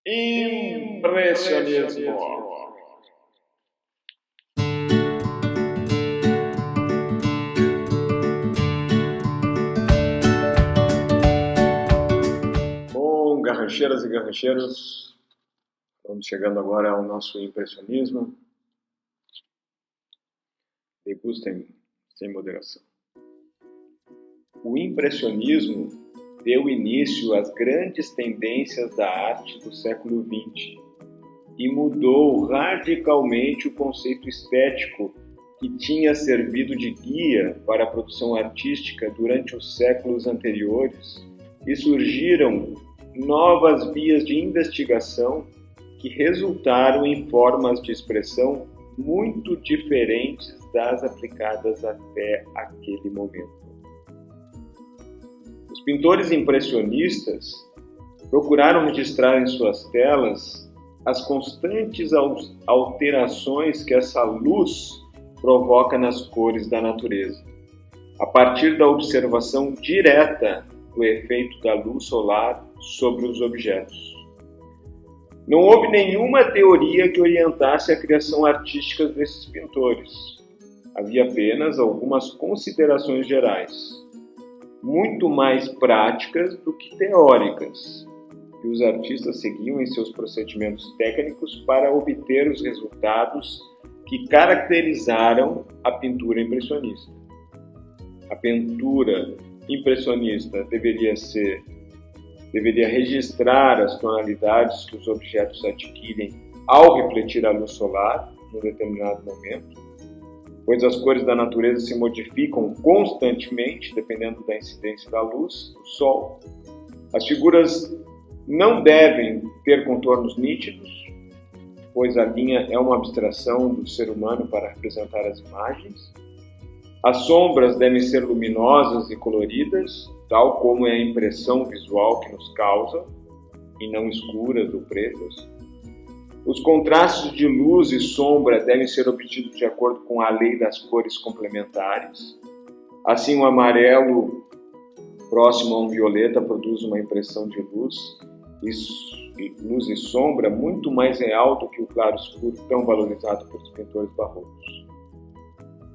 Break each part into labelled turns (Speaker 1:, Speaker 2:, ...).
Speaker 1: Impressionismo. Bom, garrancheiras e garrancheiros, vamos chegando agora ao nosso impressionismo. Degustem sem moderação. O impressionismo deu início às grandes tendências da arte do século XX e mudou radicalmente o conceito estético que tinha servido de guia para a produção artística durante os séculos anteriores, e surgiram novas vias de investigação que resultaram em formas de expressão muito diferentes das aplicadas até aquele momento. Os pintores impressionistas procuraram registrar em suas telas as constantes alterações que essa luz provoca nas cores da natureza, a partir da observação direta do efeito da luz solar sobre os objetos. Não houve nenhuma teoria que orientasse a criação artística desses pintores. Havia apenas algumas considerações gerais, muito mais práticas do que teóricas, que os artistas seguiam em seus procedimentos técnicos para obter os resultados que caracterizaram a pintura impressionista. A pintura impressionista deveria registrar as tonalidades que os objetos adquirem ao refletir a luz solar em um determinado momento, pois as cores da natureza se modificam constantemente dependendo da incidência da luz do sol. As figuras não devem ter contornos nítidos, pois a linha é uma abstração do ser humano para representar as imagens. As sombras devem ser luminosas e coloridas, tal como é a impressão visual que nos causa, e não escuras ou pretas. Os contrastes de luz e sombra devem ser obtidos de acordo com a lei das cores complementares. Assim, o amarelo próximo a um violeta produz uma impressão de luz e sombra muito mais real do que o claro-escuro tão valorizado pelos pintores barrocos.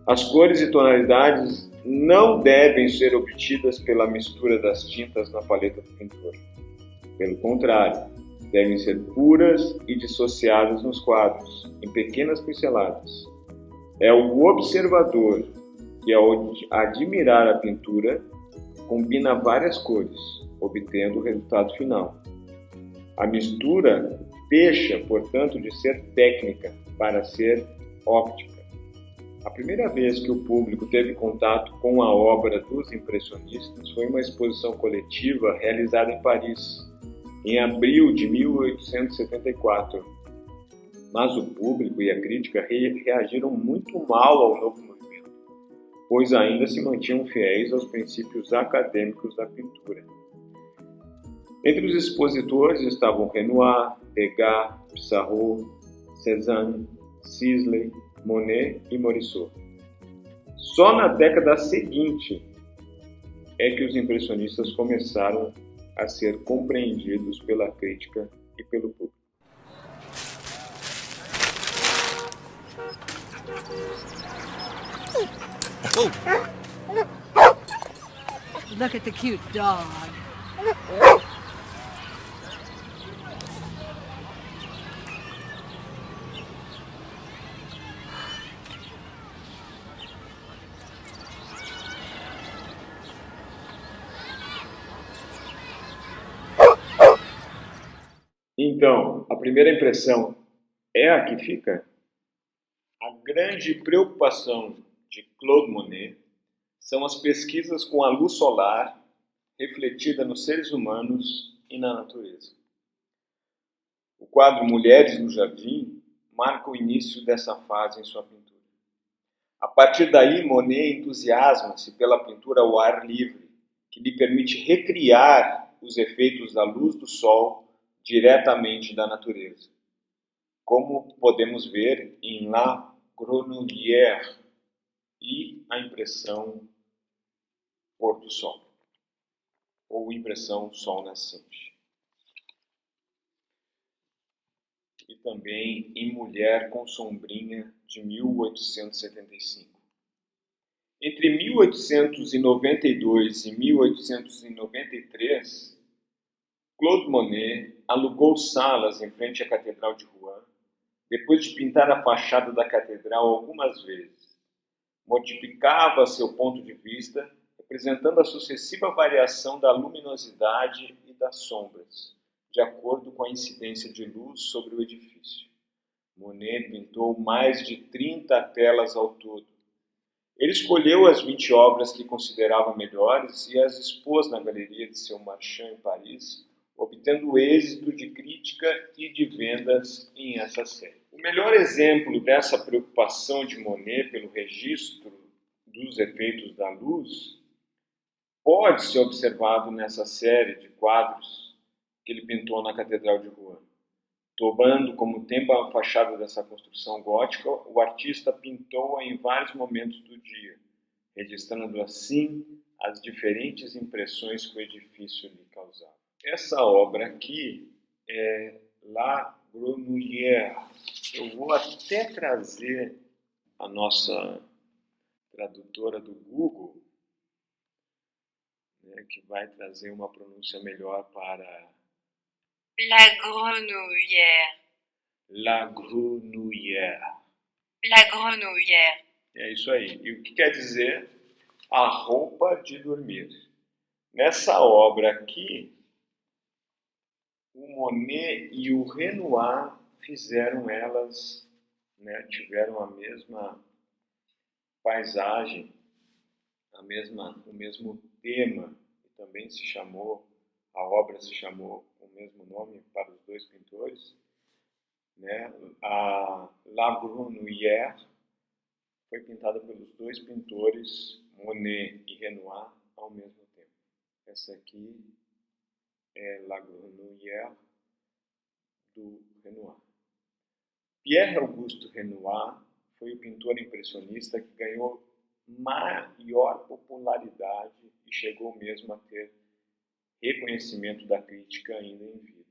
Speaker 1: As cores e tonalidades não devem ser obtidas pela mistura das tintas na paleta do pintor. Pelo contrário, devem ser puras e dissociadas nos quadros, em pequenas pinceladas. É o observador que, ao admirar a pintura, combina várias cores, obtendo o resultado final. A mistura deixa, portanto, de ser técnica para ser óptica. A primeira vez que o público teve contato com a obra dos impressionistas foi uma exposição coletiva realizada em Paris, em abril de 1874. Mas o público e a crítica reagiram muito mal ao novo movimento, pois ainda se mantinham fiéis aos princípios acadêmicos da pintura. Entre os expositores estavam Renoir, Degas, Pissarro, Cézanne, Sisley, Monet e Morisot. Só na década seguinte é que os impressionistas começaram a ser compreendidos pela crítica e pelo público.
Speaker 2: Look at the cute dog.
Speaker 1: Então, a primeira impressão é a que fica? A grande preocupação de Claude Monet são as pesquisas com a luz solar refletida nos seres humanos e na natureza. O quadro Mulheres no Jardim marca o início dessa fase em sua pintura. A partir daí, Monet entusiasma-se pela pintura ao ar livre, que lhe permite recriar os efeitos da luz do sol diretamente da natureza, como podemos ver em La Grenouillère e a impressão pôr do sol, ou impressão sol nascente. e também em Mulher com Sombrinha, de 1875. Entre 1892 e 1893, Claude Monet alugou salas em frente à Catedral de Rouen, depois de pintar a fachada da catedral algumas vezes. Modificava seu ponto de vista, representando a sucessiva variação da luminosidade e das sombras, de acordo com a incidência de luz sobre o edifício. Monet pintou mais de 30 telas ao todo. Ele escolheu as 20 obras que considerava melhores e as expôs na galeria de seu Marchand em Paris, obtendo êxito de crítica e de vendas em essa série. O melhor exemplo dessa preocupação de Monet pelo registro dos efeitos da luz pode ser observado nessa série de quadros que ele pintou na Catedral de Rouen. Tomando como tema a fachada dessa construção gótica, o artista pintou-a em vários momentos do dia, registrando assim as diferentes impressões que o edifício lhe causava. Essa obra aqui é La Grenouillère. Eu vou até trazer a nossa tradutora do Google, né, que vai trazer uma pronúncia melhor para
Speaker 3: La Grenouillère.
Speaker 1: La Grenouillère.
Speaker 3: La Grenouillère.
Speaker 1: É isso aí. E o que quer dizer? A roupa de dormir. Nessa obra aqui, o Monet e o Renoir fizeram elas, né, tiveram a mesma paisagem, o mesmo tema, e também a obra se chamou o mesmo nome para os dois pintores, né? A La Grenouillère foi pintada pelos dois pintores, Monet e Renoir, ao mesmo tempo. Essa aqui é La Grenouillère do Renoir. Pierre-Auguste Renoir foi o pintor impressionista que ganhou maior popularidade e chegou mesmo a ter reconhecimento da crítica ainda em vida.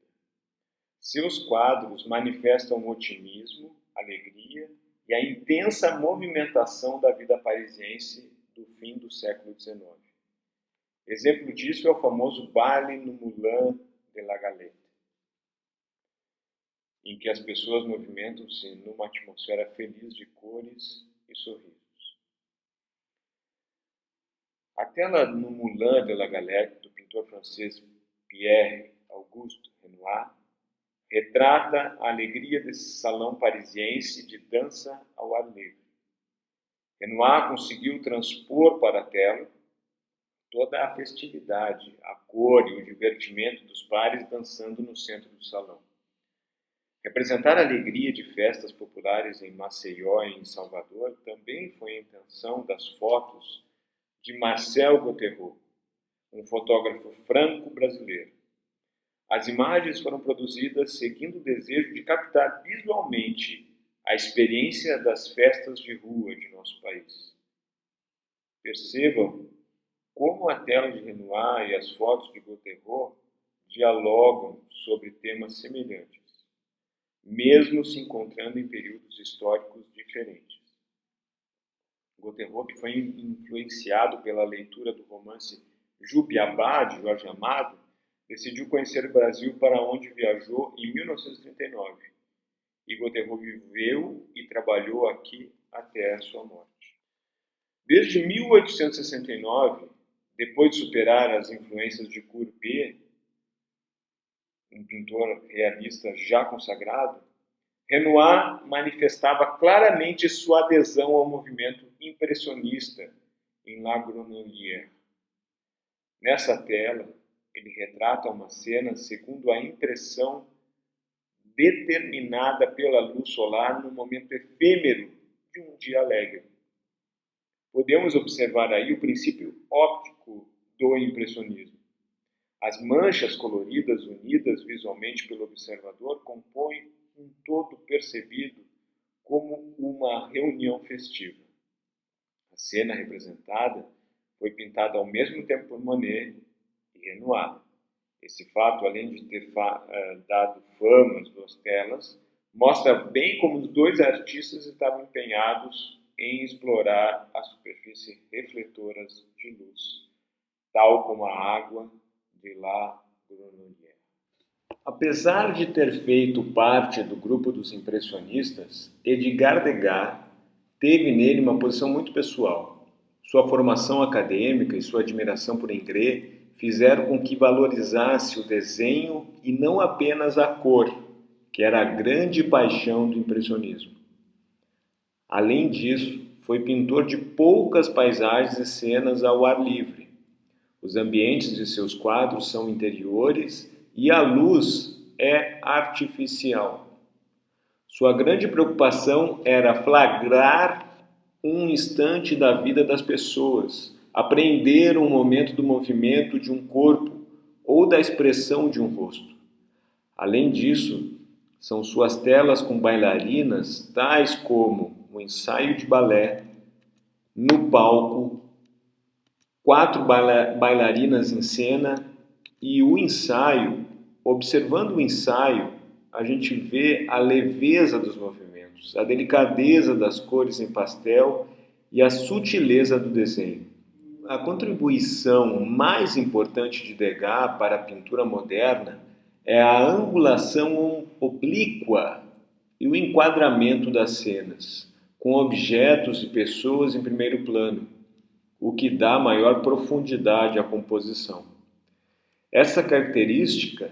Speaker 1: Seus quadros manifestam otimismo, alegria e a intensa movimentação da vida parisiense do fim do século XIX. Exemplo disso é o famoso baile no Moulin de la Galette, em que as pessoas movimentam-se numa atmosfera feliz de cores e sorrisos. A tela no Moulin de la Galette, do pintor francês Pierre-Auguste Renoir, retrata a alegria desse salão parisiense de dança ao ar livre. Renoir conseguiu transpor para a tela toda a festividade, a cor e o divertimento dos pares dançando no centro do salão. Representar a alegria de festas populares em Maceió e em Salvador também foi a intenção das fotos de Marcel Gauthieron, um fotógrafo franco-brasileiro. As imagens foram produzidas seguindo o desejo de captar visualmente a experiência das festas de rua de nosso país. Percebam como a tela de Renoir e as fotos de Gauthieron dialogam sobre temas semelhantes, mesmo se encontrando em períodos históricos diferentes. Gauthieron, que foi influenciado pela leitura do romance Jubiabá, de Jorge Amado, decidiu conhecer o Brasil, para onde viajou em 1939. E Gauthieron viveu e trabalhou aqui até a sua morte. Desde 1869, depois de superar as influências de Courbet, um pintor realista já consagrado, Renoir manifestava claramente sua adesão ao movimento impressionista em La Grenouillère. Nessa tela, ele retrata uma cena segundo a impressão determinada pela luz solar no momento efêmero de um dia alegre. Podemos observar aí o princípio óptico do impressionismo. As manchas coloridas unidas visualmente pelo observador compõem um todo percebido como uma reunião festiva. A cena representada foi pintada ao mesmo tempo por Monet e Renoir. Esse fato, além de ter dado fama às duas telas, Mostra bem como os dois artistas estavam empenhados em explorar as superfícies refletoras de luz, tal como a água de La Grenouillère. Apesar de ter feito parte do grupo dos impressionistas, Edgar Degas teve nele uma posição muito pessoal. Sua formação acadêmica e sua admiração por Ingres fizeram com que valorizasse o desenho e não apenas a cor, que era a grande paixão do impressionismo. Além disso, foi pintor de poucas paisagens e cenas ao ar livre. Os ambientes de seus quadros são interiores e a luz é artificial. Sua grande preocupação era flagrar um instante da vida das pessoas, apreender um momento do movimento de um corpo ou da expressão de um rosto. Além disso, são suas telas com bailarinas, tais como o ensaio de balé, no palco, 4 bailarinas em cena e o ensaio. Observando o ensaio, a gente vê a leveza dos movimentos, a delicadeza das cores em pastel e a sutileza do desenho. A contribuição mais importante de Degas para a pintura moderna é a angulação oblíqua e o enquadramento das cenas, com objetos e pessoas em primeiro plano, o que dá maior profundidade à composição. Essa característica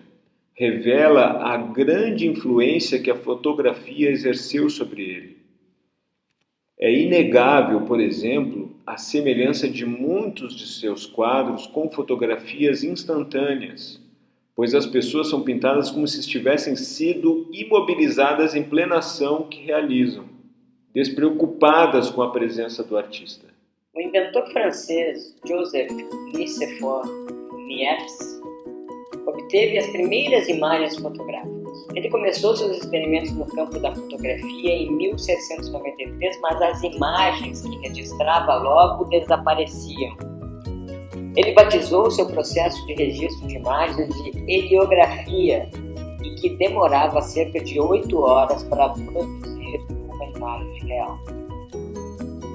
Speaker 1: revela a grande influência que a fotografia exerceu sobre ele. É inegável, por exemplo, a semelhança de muitos de seus quadros com fotografias instantâneas, pois as pessoas são pintadas como se tivessem sido imobilizadas em plena ação que realizam, despreocupadas com a presença do artista.
Speaker 4: O inventor francês Joseph Nicephore Niepce obteve as primeiras imagens fotográficas. Ele começou seus experimentos no campo da fotografia em 1793, mas as imagens que registrava logo desapareciam. Ele batizou seu processo de registro de imagens de heliografia e que demorava cerca de 8 horas para produzir uma imagem real.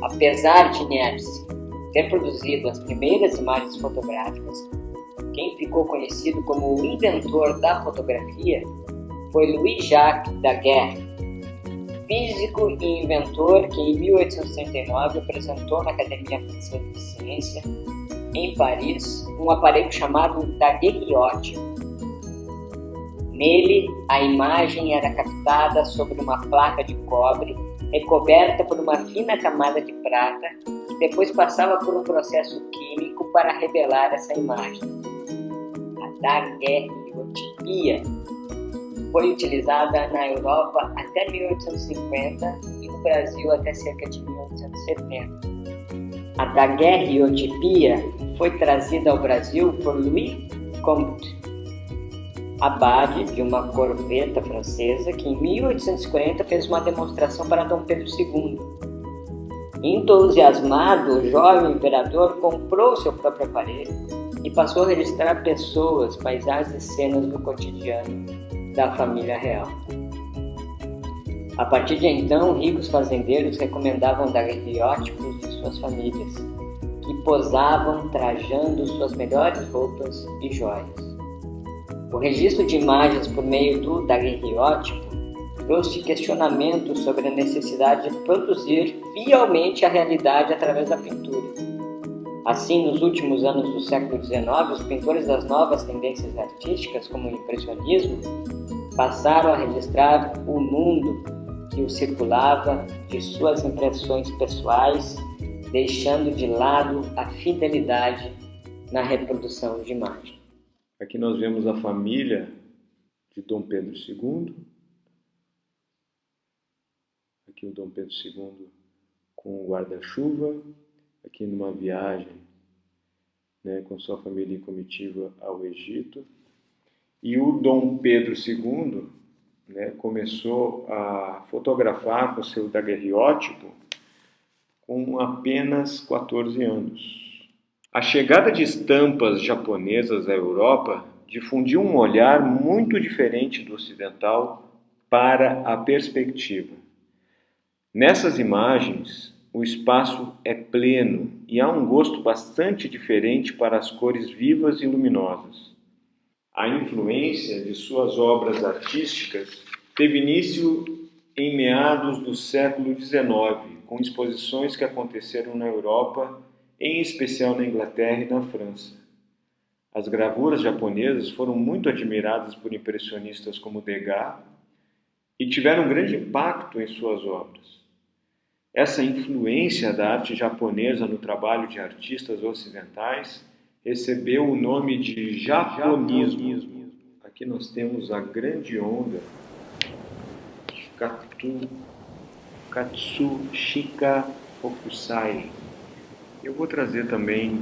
Speaker 4: Apesar de Niepce ter produzido as primeiras imagens fotográficas, quem ficou conhecido como o inventor da fotografia foi Louis-Jacques Daguerre, físico e inventor que em 1869 apresentou na Academia Francesa de Ciência, em Paris, um aparelho chamado daguerreótipo. Nele, a imagem era captada sobre uma placa de cobre recoberta por uma fina camada de prata que depois passava por um processo químico para revelar essa imagem. A daguerreotipia foi utilizada na Europa até 1850 e no Brasil até cerca de 1870. A daguerreotipia foi trazida ao Brasil por Louis Comte, abade de uma corveta francesa que em 1840 fez uma demonstração para Dom Pedro II. Entusiasmado, o jovem imperador comprou seu próprio aparelho e passou a registrar pessoas, paisagens e cenas do cotidiano da família real. A partir de então, ricos fazendeiros recomendavam daguerreótipos de suas famílias, que posavam trajando suas melhores roupas e joias. O registro de imagens por meio do daguerreótipo trouxe questionamentos sobre a necessidade de produzir fielmente a realidade através da pintura. Assim, nos últimos anos do século XIX, os pintores das novas tendências artísticas, como o impressionismo, passaram a registrar o mundo que o circulava de suas impressões pessoais, deixando de lado a fidelidade na reprodução de imagem.
Speaker 1: Aqui nós vemos a família de Dom Pedro II. Aqui o Dom Pedro II com o guarda-chuva. Aqui numa viagem, com sua família em comitiva ao Egito. E o Dom Pedro II começou a fotografar com seu daguerreótipo com apenas 14 anos. A chegada de estampas japonesas à Europa difundiu um olhar muito diferente do ocidental para a perspectiva. Nessas imagens, o espaço é pleno e há um gosto bastante diferente para as cores vivas e luminosas. A influência de suas obras artísticas teve início em meados do século XIX, com exposições que aconteceram na Europa, em especial na Inglaterra e na França. As gravuras japonesas foram muito admiradas por impressionistas como Degas e tiveram grande impacto em suas obras. Essa influência da arte japonesa no trabalho de artistas ocidentais recebeu o nome de japonismo. Aqui nós temos a grande onda de Katsushika Hokusai. Eu vou trazer também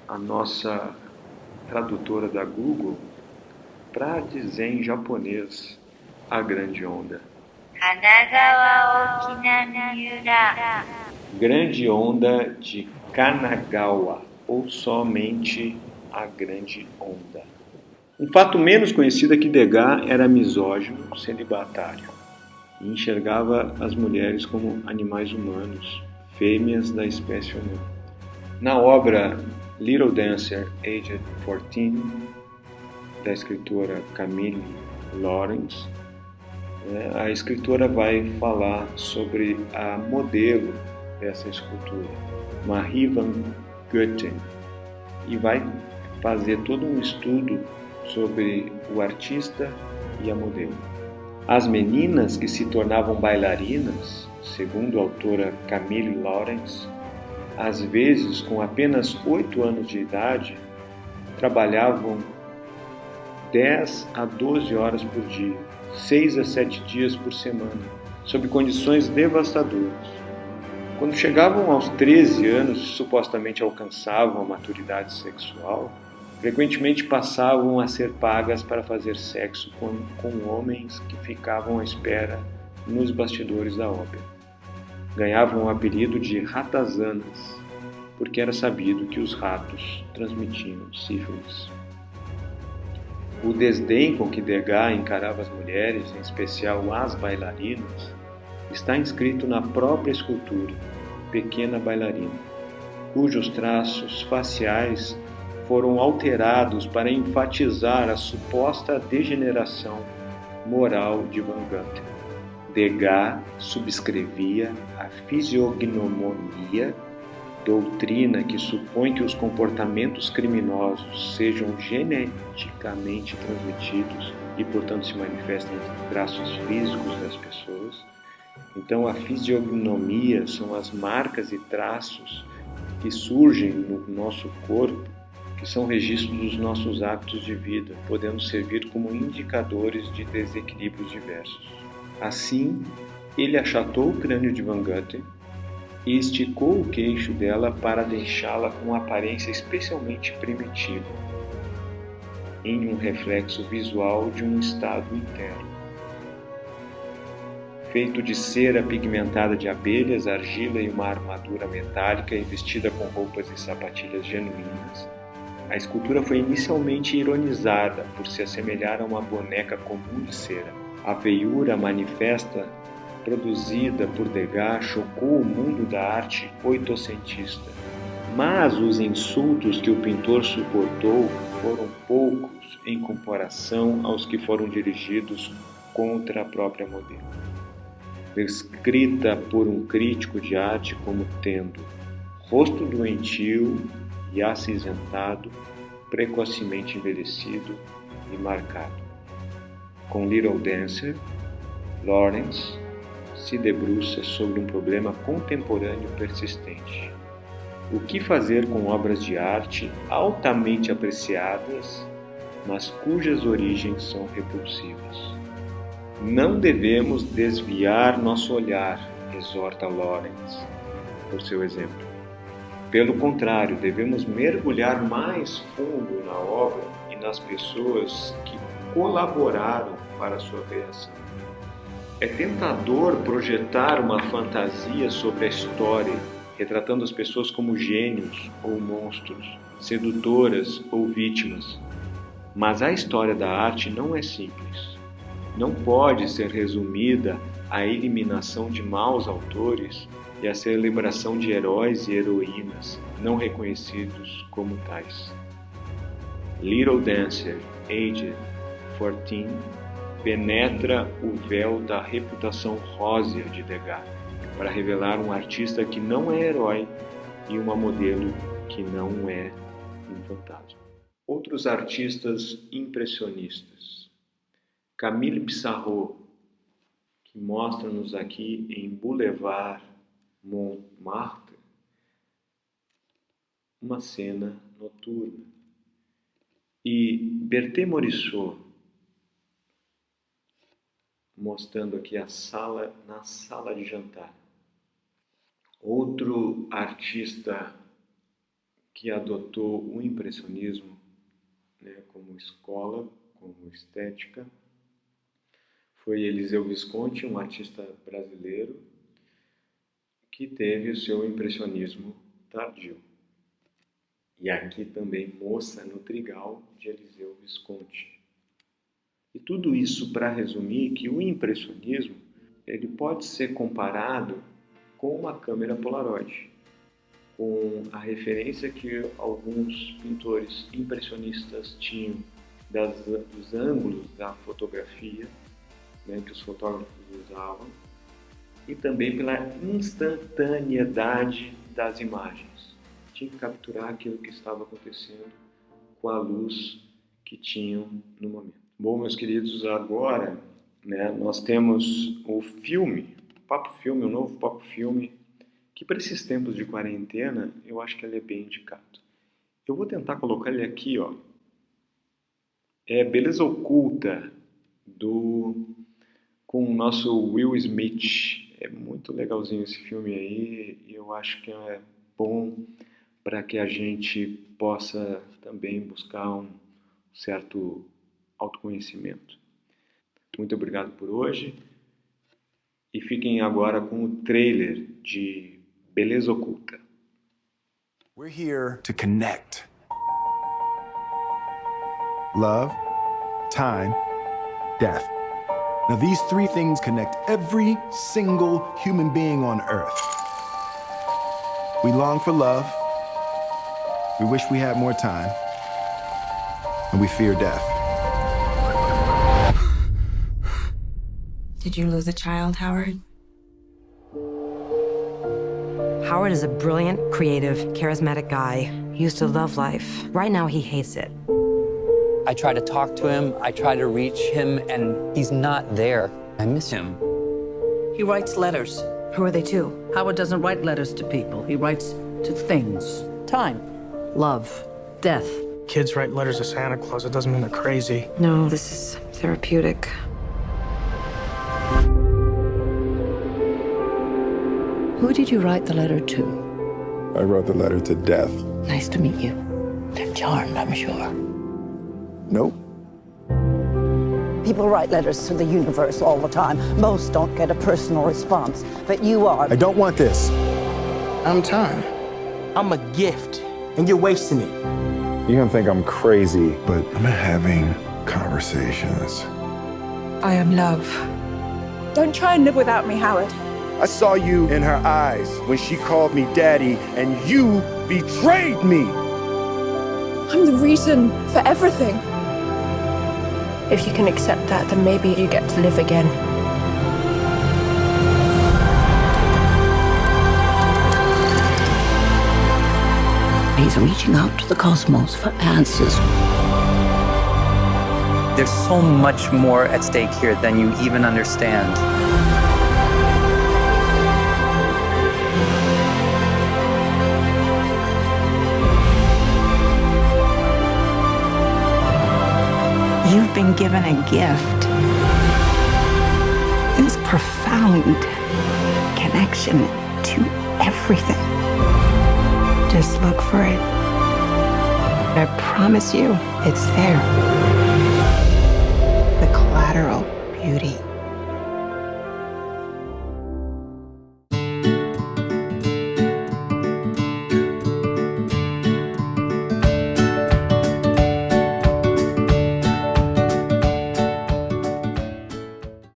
Speaker 1: a nossa tradutora da Google para dizer em japonês a grande onda.
Speaker 3: Kanagawa Okina-miura.
Speaker 1: Grande onda de Kanagawa, ou somente a grande onda. Um fato menos conhecido é que Degas era misógino, celibatário, e enxergava as mulheres como animais humanos, fêmeas da espécie humana. Na obra Little Dancer, Aged 14, da escritora Camille Laurens, a escritora vai falar sobre a modelo dessa escultura, Marie van Goethen, e vai fazer todo um estudo sobre o artista e a modelo. As meninas que se tornavam bailarinas, segundo a autora Camille Laurens, às vezes com apenas 8 anos de idade, trabalhavam 10 a 12 horas por dia, 6 a 7 dias por semana, sob condições devastadoras. Quando chegavam aos 13 anos e supostamente alcançavam a maturidade sexual, frequentemente passavam a ser pagas para fazer sexo com homens que ficavam à espera nos bastidores da ópera. Ganhavam o apelido de ratazanas, porque era sabido que os ratos transmitiam sífilis. O desdém com que Degas encarava as mulheres, em especial as bailarinas, está inscrito na própria escultura, Pequena Bailarina, cujos traços faciais foram alterados para enfatizar a suposta degeneração moral de Van Goethe. Degas subscrevia a fisiognomonia, doutrina que supõe que os comportamentos criminosos sejam geneticamente transmitidos e, portanto, se manifestam em traços físicos das pessoas. Então, a fisiognomia são as marcas e traços que surgem no nosso corpo, que são registros dos nossos hábitos de vida, podendo servir como indicadores de desequilíbrios diversos. Assim, ele achatou o crânio de Van Goethen e esticou o queixo dela para deixá-la com uma aparência especialmente primitiva, em um reflexo visual de um estado interno. Feito de cera pigmentada de abelhas, argila e uma armadura metálica e vestida com roupas e sapatilhas genuínas, a escultura foi inicialmente ironizada por se assemelhar a uma boneca comum de cera. A feiura manifesta produzida por Degas chocou o mundo da arte oitocentista, mas os insultos que o pintor suportou foram poucos em comparação aos que foram dirigidos contra a própria modelo. Descrita por um crítico de arte como tendo rosto doentio e acinzentado, precocemente envelhecido e marcado. Com Little Dancer, Laurens se debruça sobre um problema contemporâneo persistente. O que fazer com obras de arte altamente apreciadas, mas cujas origens são repulsivas? Não devemos desviar nosso olhar, exorta Laurens, por seu exemplo. Pelo contrário, devemos mergulhar mais fundo na obra e nas pessoas que colaboraram para a sua criação. É tentador projetar uma fantasia sobre a história, retratando as pessoas como gênios ou monstros, sedutoras ou vítimas. Mas a história da arte não é simples. não pode ser resumida à eliminação de maus autores e à celebração de heróis e heroínas não reconhecidos como tais. Little Dancer, aged 14, penetra o véu da reputação rósea de Degas para revelar um artista que não é herói e uma modelo que não é um fantasma. Outros artistas impressionistas. Camille Pissarro, que mostra-nos aqui em Boulevard Montmartre uma cena noturna. E Berthe Morisot, mostrando aqui na sala de jantar. Outro artista que adotou o impressionismo, como escola, como estética, foi Eliseu Visconti, um artista brasileiro que teve o seu impressionismo tardio. E aqui também Moça no Trigal, de Eliseu Visconti. E tudo isso para resumir que o impressionismo ele pode ser comparado com uma câmera Polaroid, com a referência que alguns pintores impressionistas tinham dos ângulos da fotografia, que os fotógrafos usavam, e também pela instantaneidade das imagens. Tinha que capturar aquilo que estava acontecendo com a luz que tinham no momento. Bom, meus queridos, agora nós temos o filme, o novo Papo Filme, que para esses tempos de quarentena, eu acho que ele é bem indicado. Eu vou tentar colocar ele aqui, ó. É Beleza Oculta, com o nosso Will Smith. É muito legalzinho esse filme aí, e eu acho que é bom para que a gente possa também buscar um certo autoconhecimento. Muito obrigado por hoje, e fiquem agora com o trailer de Beleza Oculta.
Speaker 5: We're here to connect. Love, time, death. Now these three things connect every single human being on Earth. We long for love, we wish we had more time, and we fear death.
Speaker 6: Did you lose a child, Howard? Howard is a brilliant, creative, charismatic guy. He used to love life. Right now, he hates it.
Speaker 7: I try to talk to him, I try to reach him, and he's not there. I miss him.
Speaker 2: He writes letters.
Speaker 6: Who are they to?
Speaker 2: Howard doesn't write letters to people. He writes to things. Time, love, death.
Speaker 8: Kids write letters to Santa Claus. It doesn't mean they're crazy.
Speaker 6: No, this is therapeutic.
Speaker 2: Who did you write the letter to?
Speaker 5: I wrote the letter to death.
Speaker 2: Nice to meet you. They're charmed, I'm sure.
Speaker 5: Nope.
Speaker 9: People write letters to the universe all the time. Most don't get a personal response, but you are.
Speaker 5: I don't want this.
Speaker 8: I'm time. I'm a gift, and you're wasting it.
Speaker 5: You're gonna think I'm crazy, but I'm having conversations.
Speaker 6: I am love.
Speaker 10: Don't try and live without me, Howard.
Speaker 5: I saw you in her eyes when she called me daddy, and you betrayed me.
Speaker 10: I'm the reason for everything. If you can accept that, then maybe you get to live again.
Speaker 2: He's reaching out to the cosmos for answers.
Speaker 7: There's so much more at stake here than you even understand.
Speaker 6: You've been given a gift. This profound connection to everything. Just look for it. I promise you, it's there. The collateral beauty.